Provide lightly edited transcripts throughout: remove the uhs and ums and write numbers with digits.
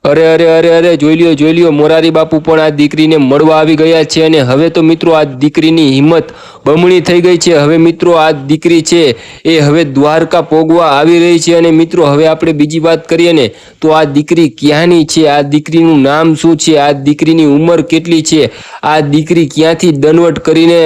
અરે અરે અરે અરે જોઈ લ્યો મોરારી બાપુ પણ આ દીકરીને મળવા આવી ગયા છે અને હવે તો મિત્રો આ દીકરીની હિંમત બમણી થઈ ગઈ છે। હવે મિત્રો આ દીકરી છે એ હવે દ્વારકા પોગવા આવી રહી છે અને મિત્રો હવે આપણે બીજી વાત કરીએ ને તો આ દીકરી ક્યાંની છે, આ દીકરીનું નામ શું છે, આ દીકરીની ઉંમર કેટલી છે, આ દીકરી ક્યાંથી દનવટ કરીને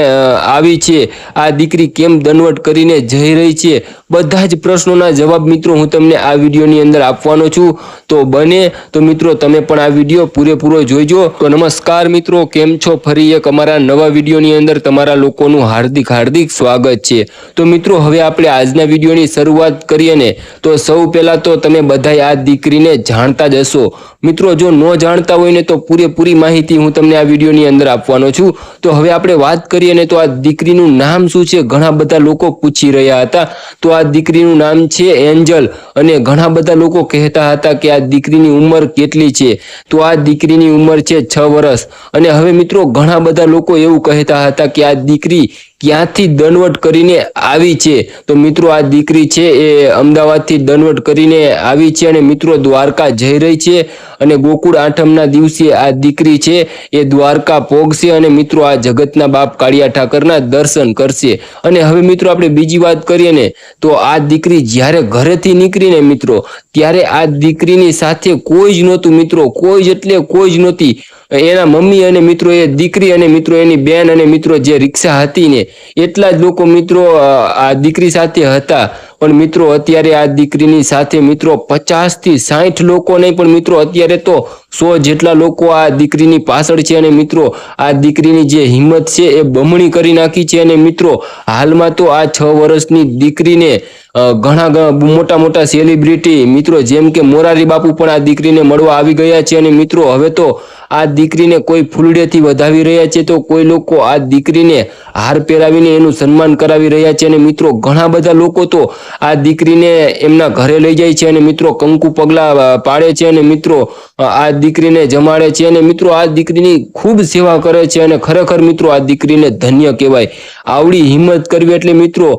આવી છે, આ દીકરી કેમ દનવટ કરીને જઈ રહી છે, બધા જ પ્રશ્નોના જવાબ મિત્રો હું તમને આ વિડીયોની અંદર આપવાનો છું। તો બને તો મિત્રો તમે પણ આ વિડીયો પૂરેપૂરો જોઈજો। તો નમસ્કાર મિત્રો, કેમ છો? ફરી એક અમારા નવા વિડીયોની અંદર તમારા લોકોનું હાર્દિક સ્વાગત છે। તો મિત્રો હવે આપણે આજના વિડીયોની શરૂઆત કરીએ ને તો સૌ પહેલા તો તમે બધાય આ દીકરીને જાણતા જ હશો। મિત્રો જો ન જાણતા હોય ને તો પૂરેપૂરી માહિતી હું તમને આ વિડીયોની અંદર આપવાનો છું। તો હવે આપણે વાત કરીએ ને તો આ દીકરીનું નામ શું છે, ઘણા બધા લોકો પૂછી રહ્યા હતા। તો આ દીકરીનું નામ છે એન્જલ અને ઘણા બધા લોકો કહેતા હતા કે આ દીકરીની ઉંમર કેટલી છે, તો આ દીકરીની ઉંમર છે 6 વર્ષ। અને હવે મિત્રો ઘણા બધા લોકો એવું કહેતા હતા કે આ દીકરી ક્યાંથી દનવટ કરીને આવી છે, તો મિત્રો આ દીકરી છે એ અમદાવાદથી દનવટ કરીને આવી છે અને મિત્રો દ્વારકા જઈ રહી છે અને ગોકુળ આઠમના દિવસે આ દીકરી છે એ દ્વારકા પોગશે અને મિત્રો આ જગતના બાપ કાળિયા ઠાકરના દર્શન કરશે। અને હવે મિત્રો આપણે બીજી વાત કરીએ ને તો આ દીકરી જ્યારે ઘરેથી નીકળીને મિત્રો ત્યારે આ દીકરીની સાથે કોઈ જ નહોતું મિત્રો, કોઈ જ એટલે કોઈ જ નહોતી। એના મમ્મી અને મિત્રો એ દીકરી અને મિત્રો એની બેન અને મિત્રો જે રિક્ષા હતી ને એટલા જ લોકો મિત્રો આ દીકરી સાથે હતા। પણ મિત્રો અત્યારે આ દીકરીની સાથે મિત્રો 50 થી 60 લોકો નહીં પણ મિત્રો અત્યારે તો 100 જેટલા લોકો આ દીકરીની પાછળ છે અને મિત્રો આ દીકરીની જે હિંમત છે એ બમણી કરી નાખી છે। અને મિત્રો હાલમાં તો આ 6 વર્ષની દીકરીને ઘણા મોટા સેલિબ્રિટી મિત્રો જેમ કે મોરારી બાપુ પણ આ દીકરીને મળવા આવી ગયા છે અને મિત્રો હવે તો આ દીકરીને કોઈ ફૂલડેથી વધાવી રહ્યા છે, તો કોઈ લોકો આ દીકરીને હાર પહેરાવીને એનું સન્માન કરાવી રહ્યા છે અને મિત્રો ઘણા બધા લોકો તો આ દીકરીને એમના ઘરે લઈ જાય છે અને મિત્રો કંકુ પગલા પાડે છે અને મિત્રો આ દીકરીને જમાડે છે અને મિત્રો આ દીકરીની ખૂબ સેવા કરે છે અને ખરેખર મિત્રો આ દીકરીને ધન્ય કહેવાય। આવડી હિંમત કરવી એટલે મિત્રો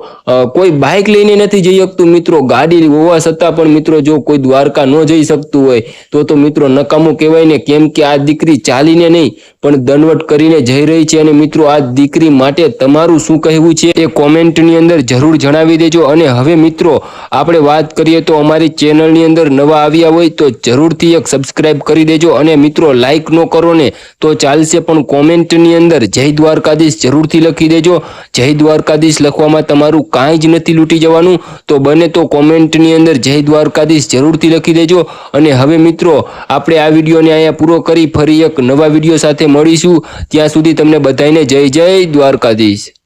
કોઈ બાઇક લઈને નથી જઈ શકતું મિત્રો, ગાડી હોવા છતાં પણ મિત્રો જો કોઈ દ્વારકા ન જઈ શકતું હોય તો મિત્રો નકામું કહેવાય ને, કેમ કે આ દીકરી ચાલીને નહીં પણ દનવટ કરીને જઈ રહી છે। અને મિત્રો આ દીકરી માટે તમારું શું કહેવું છે એ કોમેન્ટની અંદર જરૂર જણાવી દેજો। અને હવે મિત્રો આપણે વાત કરીએ તો અમારી ચેનલની અંદર નવા આવ્યા હોય તો જરૂરથી એક સબસ્ક્રાઇબ કરી દેજો અને મિત્રો લાઈક ન કરો ને તો ચાલશે પણ કોમેન્ટની અંદર જય દ્વારકાધીશ જરૂરથી લખી દેજો। જય દ્વારકાધીશ લખવામાં તમારું કાંઈ જ નથી લૂંટી જવાનું, તો બને તો કોમેન્ટની અંદર જય દ્વારકાધીશ જરૂરથી લખી દેજો। અને હવે મિત્રો આપણે આ વિડીયોને અહીંયા પૂરો કરી ફરી એક નવા વિડીયો સાથે મળીશું, ત્યાં સુધી તમને બધાને જય દ્વારકાધીશ।